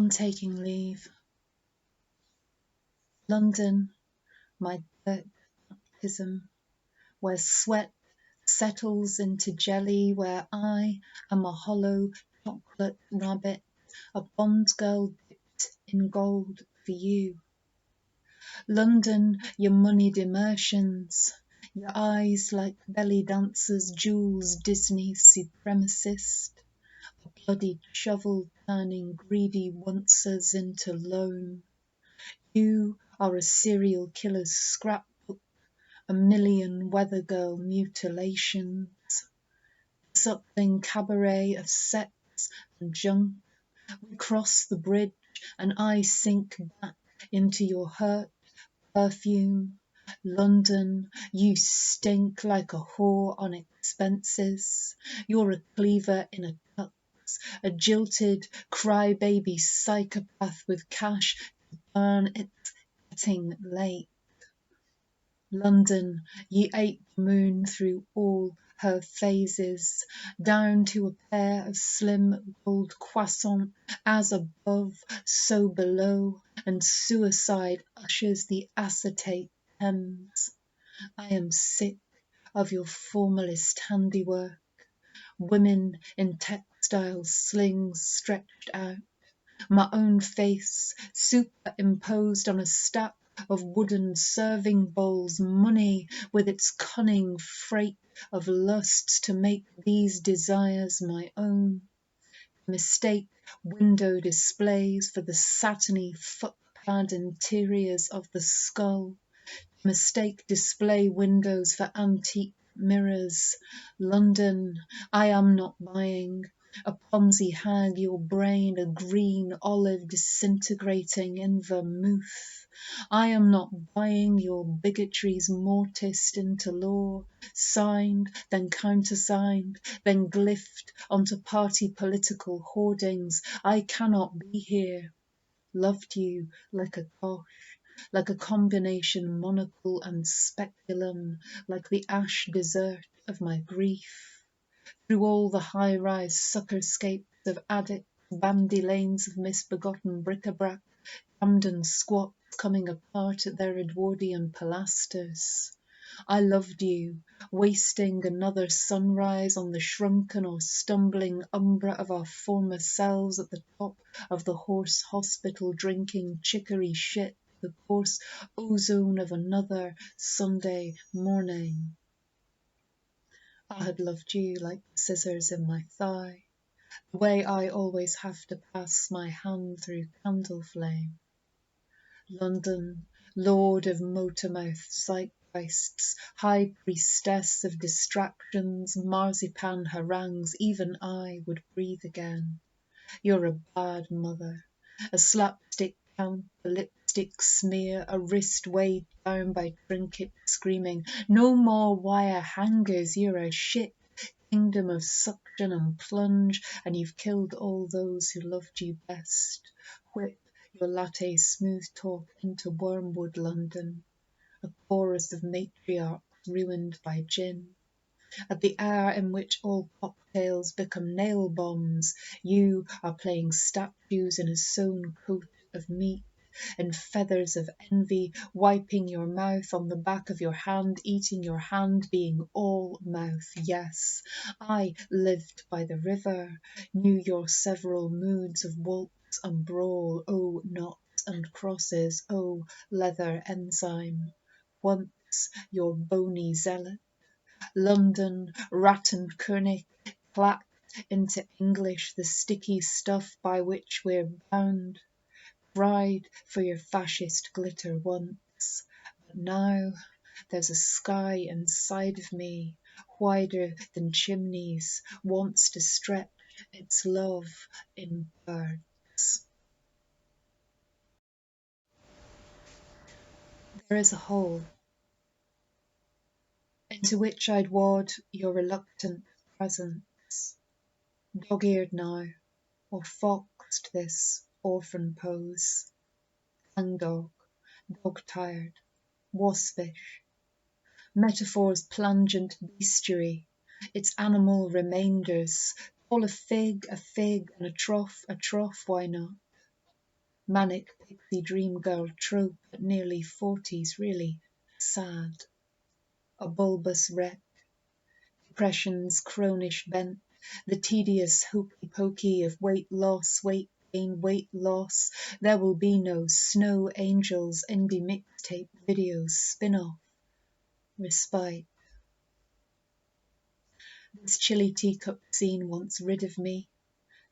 on taking leave. London, my dirt baptism, where sweat settles into jelly, where I am a hollow chocolate rabbit, a Bond girl dipped in gold for you. London, your moneyed immersions, your eyes like belly dancers, Jules Disney supremacist, a bloodied shovel turning greedy onces into loam. You are a serial killer's scrapbook, a million weather girl mutilations, a suckling cabaret of sex and junk. We cross the bridge and I sink back into your hurt perfume. London, you stink like a whore on expenses. You're a cleaver in a tux, a jilted crybaby psychopath with cash to burn. It's getting late. London, ye ate the moon through all her phases, down to a pair of slim gold croissants, as above, so below, and suicide ushers the acetate Thames. I am sick of your formalist handiwork, women in textile slings stretched out, my own face superimposed on a stack of wooden serving bowls, money with its cunning freight of lusts to make these desires my own. Mistake window displays for the satiny footpad interiors of the skull. Mistake display windows for antique mirrors. London, I am not buying. A Ponzi hag, your brain a green olive disintegrating in vermouth. I am not buying your bigotries mortised into law, signed, then countersigned, then glyphed onto party political hoardings. I cannot be here. Loved you like a gosh, like a combination monocle and speculum, like the ash desert of my grief. Through all the high-rise suckerscapes of addicts, bandy lanes of misbegotten bric-a-brac, Camden squats coming apart at their Edwardian pilasters. I loved you, wasting another sunrise on the shrunken or stumbling umbra of our former selves at the top of the horse hospital, drinking chicory shit, the coarse ozone of another Sunday morning. I had loved you like scissors in my thigh, the way I always have to pass my hand through candle flame. London, lord of motormouth zeitgeists, high priestess of distractions, marzipan harangues, even I would breathe again. You're a bad mother, a slapstick count, a lipstick smear, a wrist weighed down by trinket screaming, no more wire hangers, you're a shit kingdom of suction and plunge, and you've killed all those who loved you best. Whip your latte smooth talk into wormwood London, a chorus of matriarchs ruined by gin. At the hour in which all cocktails become nail bombs, you are playing statues in a sewn coat of meat, in feathers of envy, wiping your mouth on the back of your hand, eating your hand, being all mouth. Yes, I lived by the river, knew your several moods of waltz and brawl, oh knots and crosses, oh leather enzyme. Once your bony zealot, London, Rattenkönig, clacked into English the sticky stuff by which we're bound. Cried for your fascist glitter once, but now there's a sky inside of me, wider than chimneys, wants to stretch its love in birds. There is a hole into which I'd wad your reluctant presence, dog-eared now, or foxed this orphan pose, hangdog, dog-tired, waspish, metaphor's plangent bestiary, its animal remainders, call a fig, and a trough, why not? Manic pixie dream girl trope at nearly 40's really sad. A bulbous wreck, depression's cronish bent, the tedious hokey-pokey of weight loss, weight gain, weight loss. There will be no Snow Angels indie mixtape videos spin-off. Respite. This chilly teacup scene wants rid of me.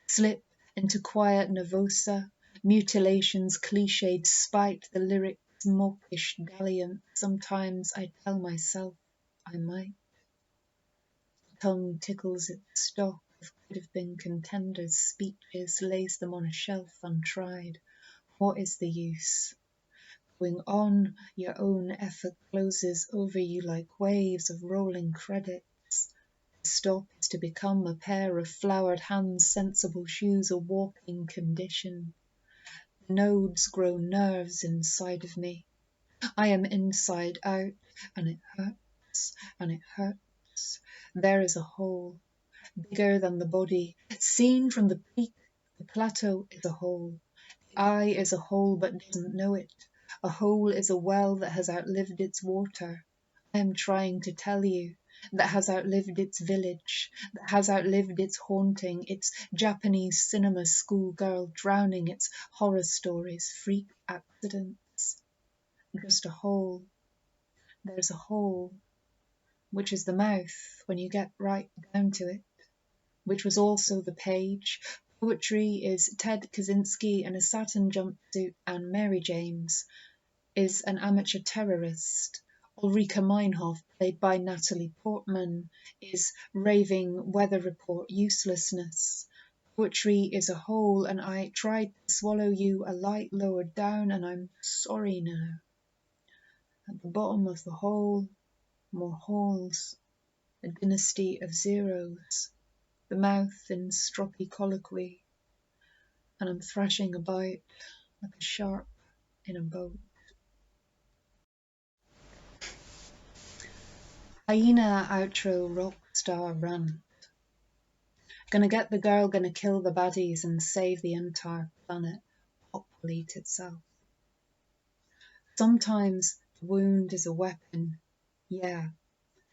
Slip into quiet nervosa, mutilations cliched spite the lyrics mawkish gallant. Sometimes I tell myself I might. Tongue tickles its stock of could have been contenders' speeches, lays them on a shelf untried. What is the use? Going on, your own effort closes over you like waves of rolling credits. To stop is to become a pair of flowered hands, sensible shoes, a walking condition. The nodes grow nerves inside of me. I am inside out, and it hurts, and it hurts. There is a hole, bigger than the body. Seen from the peak, the plateau is a hole. The eye is a hole but doesn't know it. A hole is a well that has outlived its water. I am trying to tell you, that has outlived its village, that has outlived its haunting, its Japanese cinema schoolgirl drowning, its horror stories, freak accidents. Just a hole. There's a hole, which is the mouth when you get right down to it, which was also the page. Poetry is Ted Kaczynski in a satin jumpsuit, and Mary James is an amateur terrorist. Ulrika Meinhof, played by Natalie Portman, is raving weather report uselessness. Poetry is a hole, and I tried to swallow you a light lower down, and I'm sorry now. At the bottom of the hole, more holes, a dynasty of zeros, the mouth in stroppy colloquy, and I'm thrashing about like a shark in a boat. Hyena outro rockstar run. Gonna get the girl, gonna kill the baddies and save the entire planet, populate itself. Sometimes the wound is a weapon. Yeah,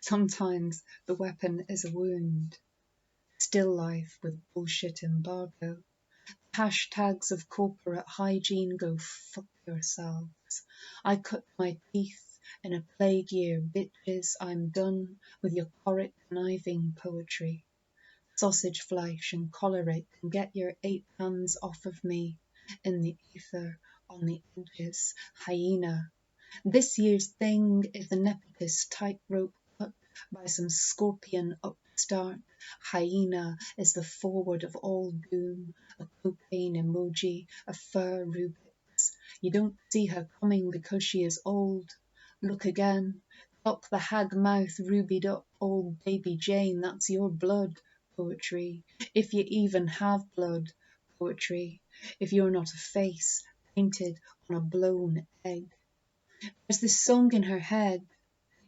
sometimes the weapon is a wound. Still life with bullshit embargo. Hashtags of corporate hygiene, go fuck yourselves. I cut my teeth in a plague year, bitches. I'm done with your choric conniving poetry. Sausage flesh and choleric, and get your 8 hands off of me in the ether on the edges. Hyena. This year's thing is the nepotist tightrope cut by some scorpion upstart. Hyena is the forward of all doom, a cocaine emoji, a fur Rubik's. You don't see her coming because she is old. Look again. Up the hag mouth rubied up old baby Jane, that's your blood, poetry. If you even have blood, poetry. If you're not a face painted on a blown egg. There's this song in her head.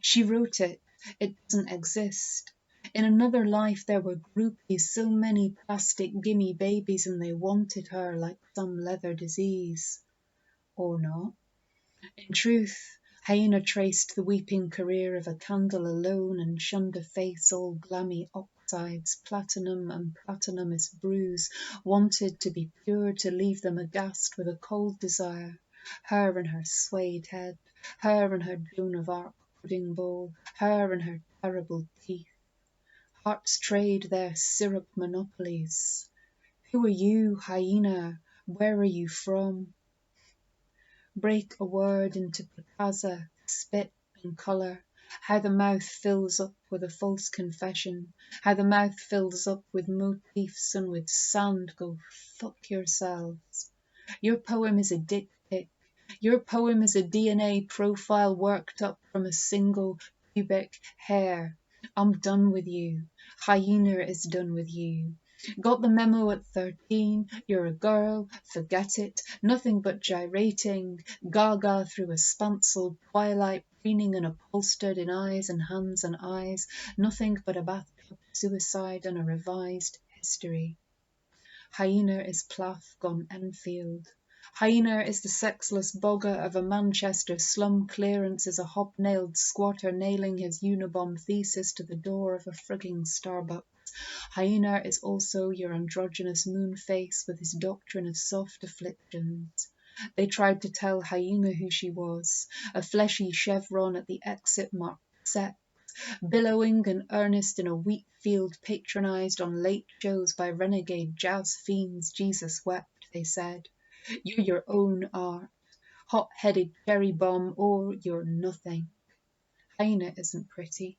She wrote it. It doesn't exist. In another life there were groupies, so many plastic gimme babies, and they wanted her like some leather disease. Or not. In truth, Hyena traced the weeping career of a candle alone and shunned a face all glammy oxides, platinum and platinumous bruise, wanted to be pure, to leave them aghast with a cold desire. Her and her swayed head, her and her Joan of Arc pudding bowl, her and her terrible teeth. Hearts trade their syrup monopolies. Who are you, Hyena? Where are you from? Break a word into Picasso, spit and colour. How the mouth fills up with a false confession. How the mouth fills up with motifs and with sand. Go fuck yourselves. Your poem is a dick pic. Your poem is a DNA profile worked up from a single pubic hair. I'm done with you. Hyena is done with you. Got the memo at 13, you're a girl, forget it, nothing but gyrating, gaga through a spancelled twilight, preening and upholstered in eyes and hands and eyes, nothing but a bathtub suicide and a revised history. Hyena is Plath gone Enfield. Hyena is the sexless bogger of a Manchester slum. Clearance is a hobnailed squatter nailing his Unabomb thesis to the door of a frigging Starbucks. Hyena is also your androgynous moon face with his doctrine of soft afflictions. They tried to tell Hyena who she was, a fleshy chevron at the exit marked sex, billowing and earnest in a wheat field patronized on late shows by renegade jazz fiends. Jesus wept, they said. You're your own art, hot-headed cherry bomb, or you're nothing. Hyena isn't pretty.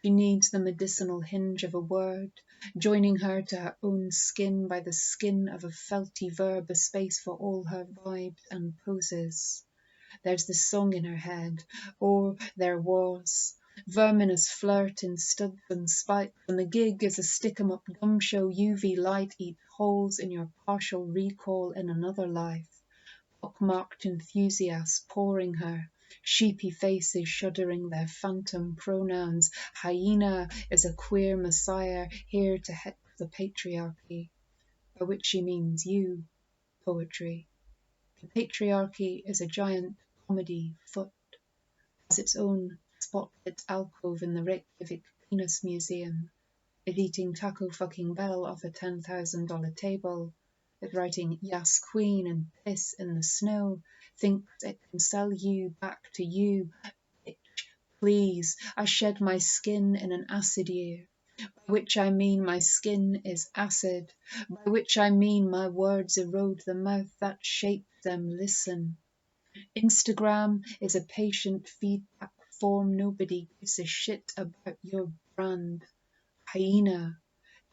She needs the medicinal hinge of a word, joining her to her own skin by the skin of a felty verb, a space for all her vibes and poses. There's this song in her head, or there was. Verminous flirt in studs and spikes, and the gig is a stick-em-up gum show. UV light eats holes in your partial recall in another life. Pockmarked enthusiasts pouring her, sheepy faces shuddering their phantom pronouns. Hyena is a queer messiah here to hex the patriarchy, by which she means you, poetry. The patriarchy is a giant comedy foot, has its own spotlit alcove in the Reykjavik Penis Museum, is eating Taco fucking Bell off a $10,000 table, is writing Yas Queen and piss in the snow, thinks it can sell you back to you. Bitch, please, I shed my skin in an acid year, by which I mean my skin is acid, by which I mean my words erode the mouth that shapes them. Listen. Instagram is a patient feedback form. Nobody gives a shit about your brand. Hyena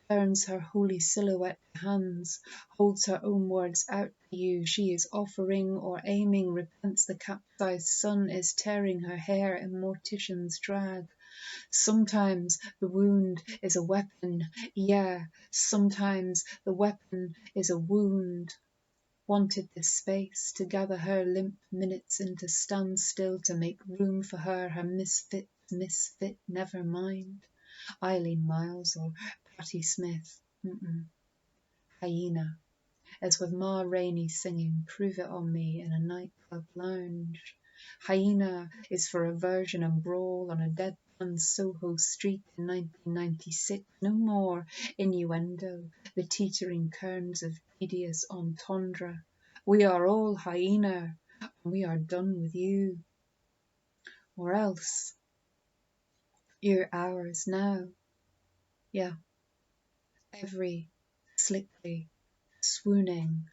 turns her holy silhouette to hands, holds her own words out to you. She is offering or aiming, repents the capsized sun is tearing her hair in mortician's drag. Sometimes the wound is a weapon, yeah, sometimes the weapon is a wound. Wanted this space to gather her limp minutes into standstill, to make room for her misfit, never mind. Eileen Miles or Patti Smith. Hyena, as with Ma Rainey singing Prove It On Me in a nightclub lounge. Hyena is for aversion and brawl on a deadpan Soho street in 1996. No more innuendo, the teetering kerns of tedious entendre. We are all hyena, and we are done with you. Or else, you're ours now. Yeah, every slickly swooning